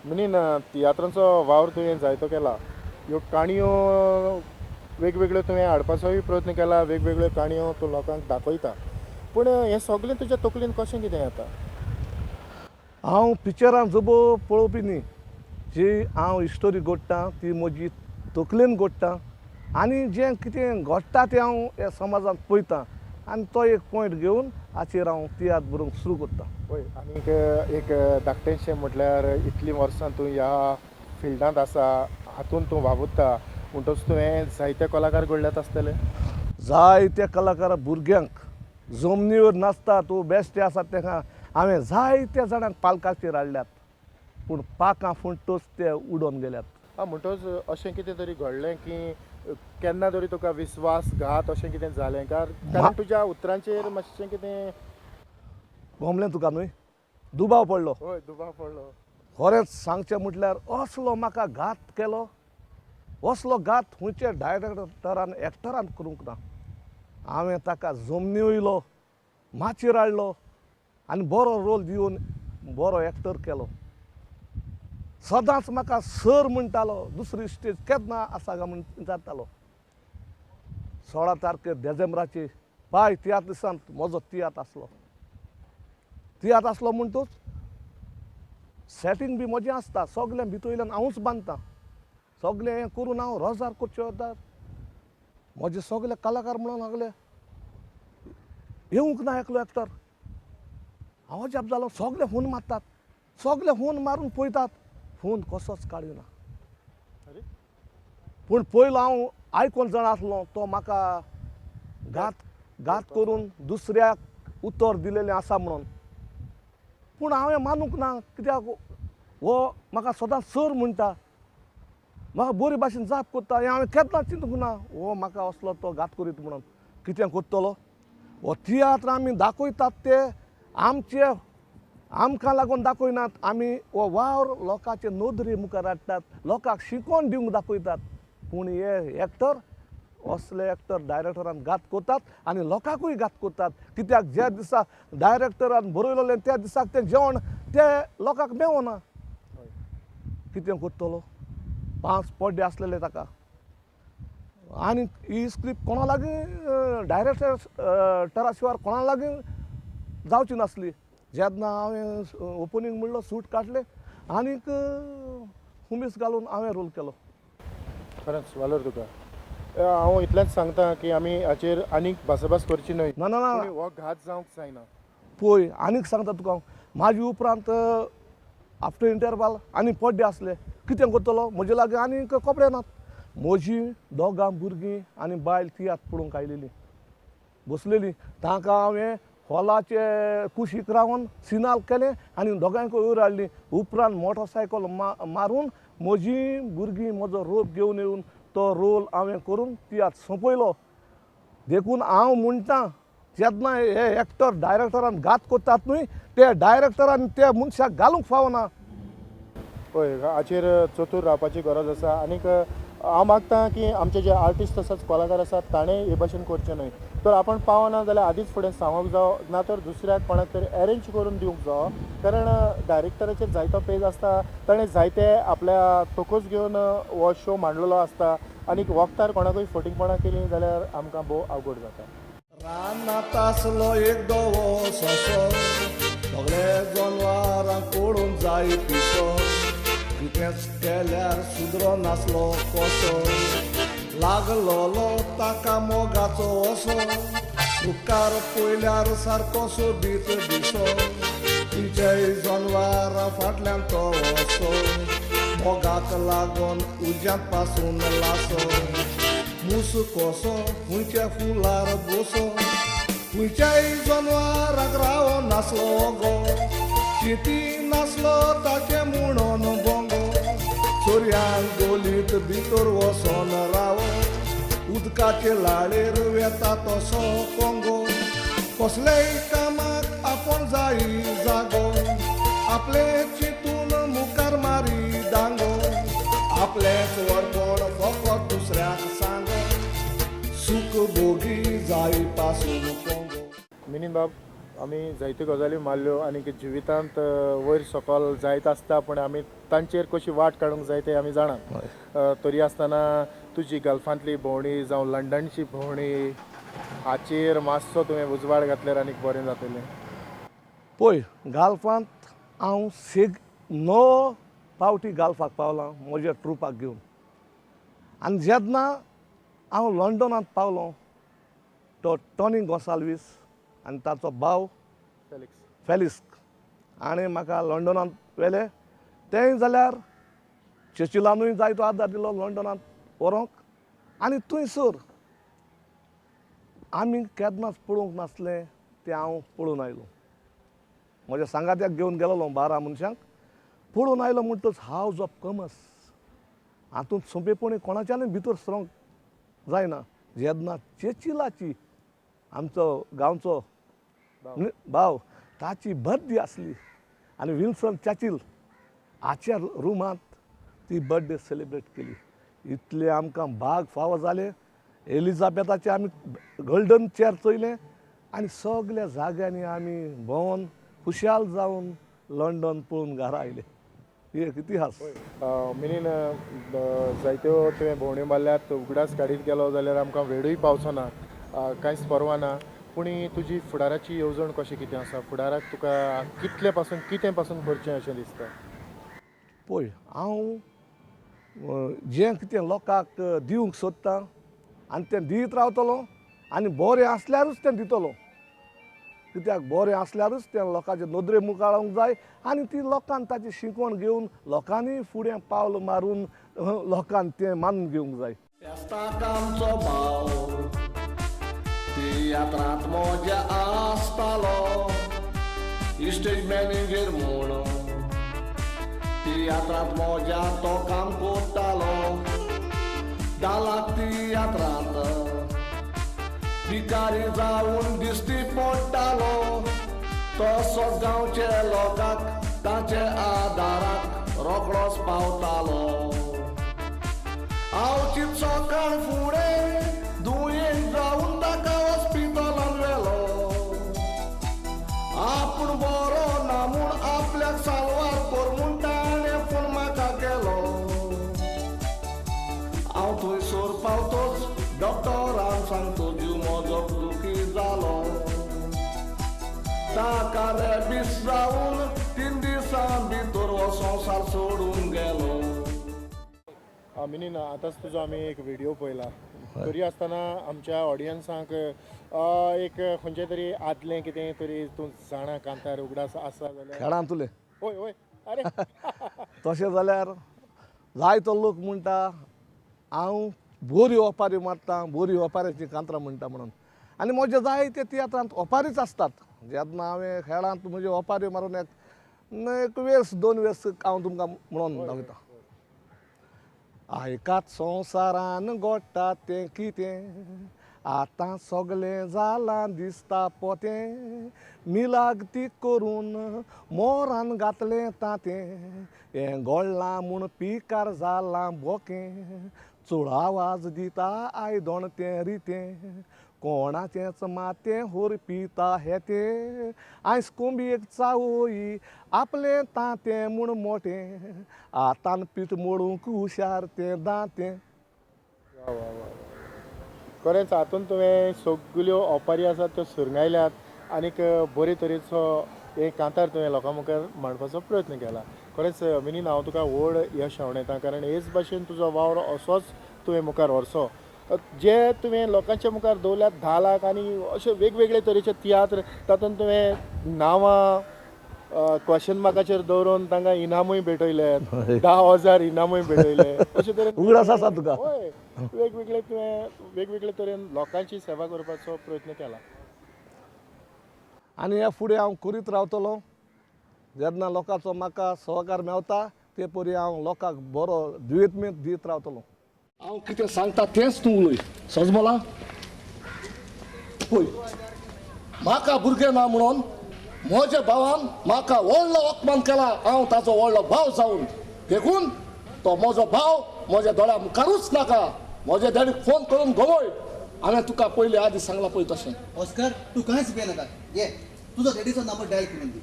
मिनीन तियात्रांचो वावर तुवें जायतो केला. ह्यो काणयो वेगवेगळ्यो तुवें हाडपाचोय प्रयत्न केला, वेगवेगळ्यो काणयो तूं लोकांक दाखयता. पूण हें सगळें तुज्या तकलेन कशें कितें येता? हांव पिक्चरां जबो पळोवपी न्ही, जी हांव हिस्टोरी घडटां ती म्हजी तकलेन घडटां आनी जें कितें घडटा तें हांव ह्या समाजांत पळयतां आनी तो एक पॉयंट घेवन हाचेर हांव तियात्र बरोवंक सुरू करतां. पळय आनीक एक धाकटेंशें म्हटल्यार इतलीं वर्सां तूं ह्या फिल्डांत आसा, हातूंत तूं वावुरता म्हणटच तुवें जायते कलाकार घडल्यात आसतले. जायत्या कलाकारा भुरग्यांक जमनीवर नाचता तूं बेश्टे आसात ताका हांवें जायत्या जाणांक पालकाचेर हाडल्यात, पूण पाखां फुंटूच ते उडोवन गेल्यात. म्हणटच अशें कितें तरी घडलें की केन्ना तरी तुका विस्वासघात अशें कितें जालें कारण तुज्या उतरांचेर मातशें कितें गमलें तुका न्हय, दुबाव पडलो. हय दुबाव पडलो. खरेंच सांगचें म्हटल्यार असलो म्हाका घात केलो, असलो घात खंयच्या डायरेक्टरान एक्टरान करूंक ना. हांवें ताका जमनी वयलो माचयेर हाडलो आनी बरो रोल दिवन बरो एक्टर केलो. सदांच म्हाका सर म्हणटालो, दुसरी स्टेज केन्ना आसा काय म्हूण विचारतालो. 16 तारखेर डिसेंबराची पाय तियात्र दिसांत म्हजो तियात्र आसलो. तियात्र आसलो म्हणटूच सेटींग बी म्हजें आसता, सगळें भितरल्यान हांवूच बांदतां. सगळें हें करून हांव रोजार करच्यो येता. म्हजे सगळे कलाकार म्हणून लागले येवंक ना एकलो एक्टर. हांव अजाप जालो, सगळे फोन मारतात, सगळे फोन मारून पळयतात, फोन कसोच काडीना. अरे पूण पयलो हांव आयकोन जाण आसलो तो म्हाका घात करून दुसऱ्याक उतर दिलेलें आसा म्हणून. पूण हांवें मानूंक ना, कित्याक हो म्हाका सदांच सर म्हणटा, म्हाका बरे भाशेन जाप करता, हें हांवें केन्ना चिंतूंक ना हो म्हाका असलो तो घात करीत म्हणून. कितें करतलो? हो तियात्र आमी दाखयतात ते आमकां लागून दाखयनात, आमी हो वावर लोकांचे नदरे मुखार हाडटात, लोकांक शिकोवन दिवंक दाखयतात. पूण हे एक्टर असले एक्टर डायरेक्टरान घात करतात आनी लोकांकूय घात करतात. कित्याक ज्या दिसा डायरेक्टरान बरयलेलें त्या दिसाक तें जेवण तें लोकांक मेवना. कितें करतलो? 5 पड्डे आसलेले ताका आनी ही स्क्रिप्ट कोणा लागीं डायरेक्टरा शिवाय कोणा लागीं जावची नासली. जेन्ना हांवें ओपनिंग म्हणलो सूट काडलें आनीक हुमीस घालून हांवें रोल केलो. खरेंच वालोर तुका. हांव इतलेंच सांगता की आमी हाचेर आनीक भासाभास करची न्हय. ना ना ना हो घात जावंक जायना. पळय आनीक सांगता तुका हांव, म्हाजे उपरांत आफ्टर इंटरवल आनी पड्डे आसले. कितें करतलो? म्हजे लागीं आनीक कपडे नात. म्हजीं दोगां भुरगीं आनी बायल तियात्र पळोवंक आयलेलीं, बसलेलीं. तांकां हांवें हॉलाचे कुशीक रावन सिनाल केलें आनी दोगांयकूय वयर हाडलीं. उपरांत मोटरसायकल मारून म्हजीं भुरगीं म्हजो रोप घेवन येवन तो रोल हांवें करून तियात्र सोंपयलो. देखून हांव म्हणटां जेन्ना हे एक्टर डायरेक्टरान घात करतात न्हय, ते डायरेक्टरान त्या मनशाक घालूंक फावना. पळय हाचेर चतूर रावपाची गरज आसा. आनीक हांव मागतां की आमचे जे आर्टिस्ट आसात, कलाकार आसात, ताणें हे भशेन करचें न्हय. तर आपण पावना जाल्यार आदींच फुडें सांगूंक जावो, ना तर दुसऱ्याक कोणाक तरी अरेंज करून दिवंक जावो. कारण डायरेक्टराचेर जायतो पेज आसता, ताणें जायते आपल्या तोकूच घेवन हो शो मांडलेलो आसता आनीक वखदार कोणाकूय फटींगपणां केलीं जाल्यार आमकां भोव अवघड जाता. रानांत आसलो एक दोवो सोंसो, सगळे जनवारांक पडून जाय पिसो. कितेंच केल्यार सुदरो नासलो कसो, लागलोलो ताका मोगाचो असो. उपकार पयल्यार सारको सोबीत दिसो, तिच्याय जनवारां फाटल्यान तो वसो. मोगाक लागून उज्यांत पासून लासो, मूस कसो खंयच्या फुलार बसो. खंयच्याय जनवाराक रावो नासलो गो, शेती नासलो ताचे म्हणून बोंगो. चोरयांक गोलीत भितर वसोन रावो, उदकाचे लाळेर वेता तसो कोंगो. कसलेय कामाक आपूण जायी जागो, आपले चिंतून मुखार मारी दांगो. आपलेच वडपण फकत दुसऱ्याक सांगो, सूख भोगी जाय पासून कोंगो. मिनीन बाब, आमी जायत्यो गजाली मारल्यो आनी जिवितांत वयर सकयल जायत आसता पूण आमी तांचेर कशी वाट काडूंक जाय ते आमी जाणात तरी आसतना तुजी गल्फांतली भोंवडी जावं लंडनची भोंवडी हाचेर मातसो तुवें उजवाड घातल्यार आनीक बरें जातलें. पळय गाल्फांत हांव 9 फावटी गाल्फाक पावलां म्हज्या ट्रुपाक घेवन आनी जेन्ना हांव लंडनांत पावलो तो टॉनी गोसाल्वीस आनी ताचो भाव फेलिक्स आनी म्हाका लंडनांत व्हेलें तेंय जाल्यार चर्चिलानूय जायतो आदार दिलो लंडनांत व्हरोंक आनी थंयसर आमी केन्नाच पळोवंक नासलें तें हांव पळोवन आयलो. म्हज्या सांगात्याक घेवन गेलोलो 12 मनशांक पळोवन आयलो म्हणटच हावज ऑफ कॉमर्स हातूंत सोंपेपणी कोणाच्यानूय भितर सरोंक जायना. जेन्ना चर्चिलाची आमचो गांवचो भाव ताची बर्थडे आसली आनी विल्सन चर्चिल हाच्या रुमांत ती बर्थडे सेलिब्रेट केली. इतले आमकां भाग फावो जाले. एलिझाबेथाचे आमी गोल्डन चेअर चोयलें आनी सगळ्या जाग्यांनी आमी भोंवन खुशाल जावन लंडन पळोवन घरा आयले. ही एक इतिहास. मिनीन जायत्यो तुवें भोंवडी मारल्यात उगडास गाडीत गेलो जाल्यार आमकां वेळूय पावचो ना कांयच परवा ना पूण तुजी फुडाराची येवजण कशी कितें आसा फुडाराक तुका कितले पासून करचें अशें दिसता. पळय हांव जें कितें लोकांक दिवंक सोदतां आनी तें दीत रावतलो आनी बरें आसल्यारूच तें दितलो. कित्याक बरें आसल्यारूच तें लोकांचे नदरे मुखार हाडूंक जाय आनी ती लोकांनी ताची शिकवण घेवन लोकांनी फुडें पावल मारून लोकांनी तें मानून घेवंक जाय. आमचो भाव तियात्रांत मजा आसतालो इस्टेज मॅनेजर म्हूण तियात्रांत मजा तो काम करतालो. दालाक तियात्रांत भिकारी जावन दिश्टी पडटालो. तसो गांवचे लोकांक ताचे आदाराक रोखडोच पावतालो. हांव चिंतसो काळ फुडें दुयेंत जावन ताका हॉस्पिटलांत व्हेलो. आपूण बरो ना म्हूण आपल्याक साल्वार कर म्हूण ताणें फोन म्हाका केलो. हांव थंयसर पावतोच डॉक्टरान सांगतो जीव म्हजो दुखी जालो. ताका रेबीस जावन 3 दिसां भितर हो संवसार सोडून गेलो. मिनीन आतांच तुजो आमी एक व्हिडिओ पळयला तरी आसतना आमच्या ऑडियन्सांक एक खंयचें तरी आदलें कितें तरी तूं जाणा कांतार उगडास आसा जाल्यार खेळांत तुले ओय ओय अरे तशें जाल्यार जायतो लोक म्हणटा हांव बरी ओपारी मारता बरी ओपाऱ्याची कांतरां म्हणटा म्हणून आनी म्हजे जायते तियात्रांत ओपारीच आसतात. जेन्ना हांवें खेळांत म्हजे ओपारी मारून एक वेस 2 वेस हांव तुमकां म्हणून दाखयता. आयकात संवसारान घडटा तें कितें आतां सगळें जालां दिसता पोतें मिलाग ती करून मोरान घातलें तातें हें घडलां म्हूण पिकार जालां बोकें चड आवाज दिता आयदोण तें रितें कोणाचेंच मातें होरपिता हे तें आयज कोंबयेक चावोई आपलें तातें म्हूण मोटें आतां पीठ मोडूंक हुशार तें दातें. खरेंच हातूंत तुवें सगल्यो ओपारी आसात त्यो सुरंगायल्यात आनीक बरे तरेचो एक कांतार तुवें लोकां मुखार मांडपाचो प्रयत्न केला. खरेंच मिनीन हांव तुका व्हड यश हांव येता कारण हेच भाशेन तुजो वावर असोच तुवें मुखार व्हरचो. जे तुवें लोकांच्या मुखार दवरल्यात 10 लाख आनी अशे वेगवेगळे तरेचे तियात्र तातूंत तुवें नांवां क्वेश्चन मार्काचेर दवरून तांकां इनामूय भेटयल्यात 10,000 इनामूय भेटयले अशे तरेन उगडास आसा तुका. हय वेगवेगळे तुवें वेगवेगळे तरेन लोकांची सेवा करपाचो प्रयत्न केला आनी ह्या फुडें हांव करीत रावतलों. जेन्ना लोकांचो म्हाका सहकार मेवता ते परी हांव लोकांक बरो दुयेंत दीत रावतलों. हांव कितें सांगता तेंच तूं उलय सजमला. पळय म्हाका भुरगें ना म्हणून म्हज्या भावान म्हाका व्हडलो अपमान केला. हांव ताचो व्हडलो भाव जावन देखून तो म्हजो भाव म्हज्या दोळ्या मुखारूच नाका. म्हज्या डॅडीक फोन करून घोवय हांवें तुका पयलीं आदीं सांगलां पळय तशें. ऑस्कर तू कांयच भियेनाका ये तुझा डॅडीचा नंबर डायल करून दे.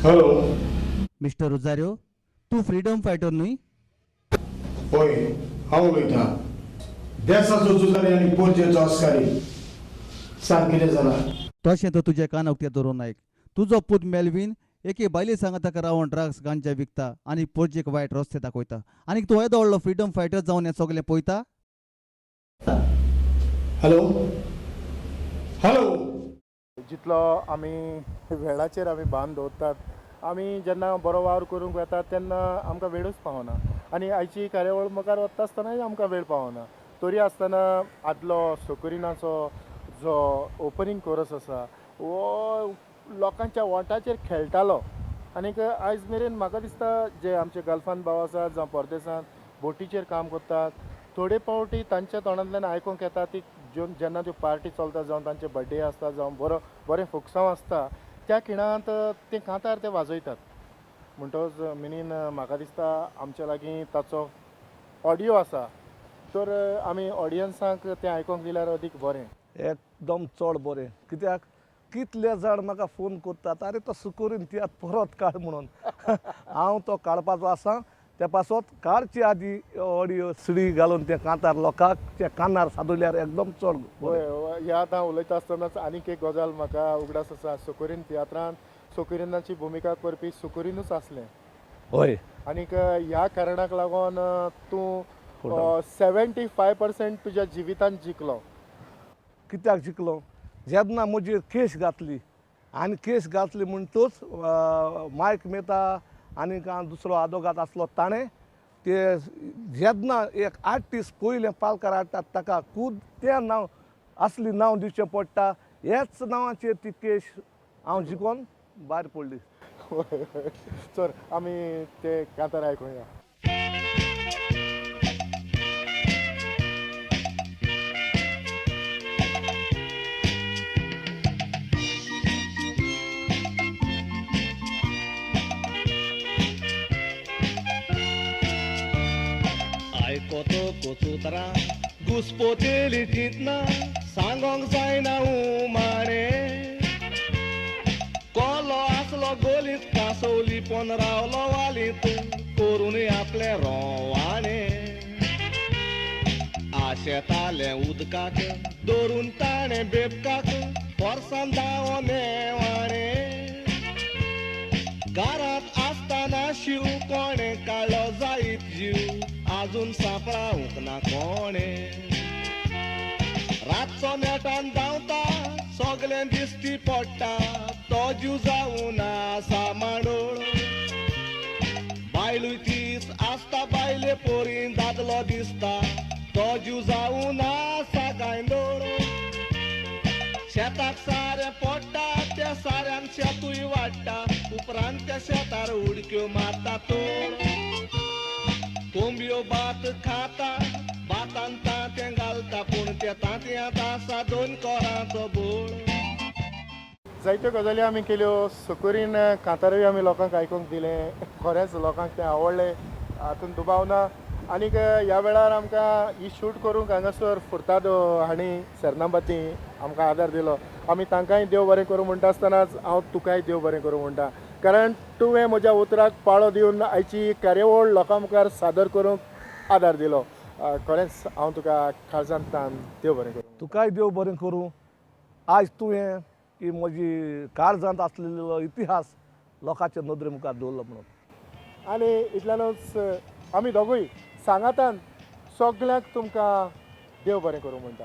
हॅलो. मिस्टर रोजारियो तू फ्रीडम फायटर न्ही? होय हांव उलयतां. देसाचो झुजारी आनी पोरजेचो आस्कारी. सांग कितें जालां? तशें तर तुजे कान उक्ते दवरून आयक. तुजो पूत मेलवीन एके बायले सांगा ताका रावण ड्रग्स गांजा विकता आनी पोरजेक वायट रस्ते दाखयता. आनी तूं येदो व्हडलो फ्रीडम फायटर जावन हें सगलें पळयता? हॅलो. हॅलो. जितलो आमी वेळाचेर आमी भान दवरतात, आमी जेन्ना बरो वावर करूंक येतात तेन्ना आमकां वेळूच पावना. आनी आयची कार्यावळ मुखार वता आसतनाय आमकां वेळ पावना. तरी आसतना आदलो सोकुरिनाचो जो ओपनिंग कोरस आसा हो लोकांच्या वोटाचेर खेळटालो. आनीक आयज मेरेन म्हाका दिसता जे आमचे गल्फान भाव आसात जावं परदेसांत बोटीचेर काम करतात, थोडे फावटी तांच्या तोंडांतल्यान आयकूंक येता ती जेन्ना त्यो पार्टी चलता जावं तांचे बड्डे आसता जावं बरें फोक्सांव आसता त्या खिणांत ते कांतार ते वाजयतात. म्हणटच मेनीन म्हाका दिसता आमच्या लागीं ताचो ऑडियो आसा, तर आमी ऑडियन्सांक तें आयकूंक दिल्यार अदीक बरें. एकदम चड बरें. कित्याक कितले जाण म्हाका फोन करतात, आरे तो सुकोरीन तियात परत काड म्हणून. हांव तो काडपाचो आसा. त्या पासत काडचे आदी ऑडियो सिडी घालून ते कांतार लोकांक ते कानार सादुल्यार एकदम चड बरें. होय, ह्या आतां उलयता आसतनाच आनीक एक गजाल म्हाका उगडास आसा. सुकुरीन तियात्रांत सुकुरिनाची भुमिका करपी सुकुरीनूच आसलें. होय. आनीक ह्या कारणाक लागून तूं 75% तुज्या जिवितांत जिखलो. कित्याक जिखलो? जेन्ना म्हजी केस घातली आनी केस घातली म्हणटूच मायक मेहता आनी दुसरो आदोगाद आसलो ताणें ते जेन्ना एक आर्टिस्ट पयलें पालकार हाडटात ताका खूद तें नांव असली नांव दिवचें पडटा. हेच नांवाचेर ती केस हांव जिखोन भायर पडली. चल आमी ते कांतार आयकुया. आयकोतो कोचुतरा घुसपोतेली चिंतना सांगोंक जायना उमाणे कोलो आसलो गोलीत कासवली पण रावलो वालीत करून आपले रोवाणे आशेताले उदकाक दवरून ताणे बेबकाक पोरसान दावो नेवाणे घरांत आसतना शिव कोणे काळो जायत जीव अजून सांपळावंक ना कोणे रातचो नेटान धांवता सगळें दिसती पडटा तो जीव जावूं ना सामाडोळ बायलूय तीच आसता बायले पोरीन दादलो दिसता तो जीव जावूं ना सागांयडोळ शेताक सारें पडटा त्या साऱ्यान शेतूय वाडटा उपरांत त्या शेतार उडक्यो मारता तोड कोंबयो भात खाता भातान तांतें घालता पूण त्या तांतयांत आसा 2 कोरांचो बोळ. जायत्यो गजाली आमी केल्यो. सुकुरीन कांतारूय आमी लोकांक आयकूंक दिलें. खरेंच लोकांक तें आवडलें, हातूंत दुबाव ना. आनीक ह्या वेळार आमकां ही शूट करूंक हांगासर फुर्तादो हांणी सेर्नांबाती आमकां आदार दिलो. आमी तांकांय देव बरें करूं म्हणटा आसतनाच हांव तुकाय देव बरें करूं म्हणटा. कारण तुवें म्हज्या उतराक पाळो दिवन आयची कार्यावळ लोकां मुखार सादर करूंक आदार दिलो. खरेंच हांव तुका काळजांतल्यान देव बरें करूं. तुकाय देव बरें करूं. आयज तुवें ही म्हजी काळजांत आसलेलो इतिहास लोकांच्या नदरे मुखार दवरलो म्हणून. आनी इतल्यानूच आमी दोगूय सांगातान सगळ्यांक तुमकां देव बरें करूं म्हणटा.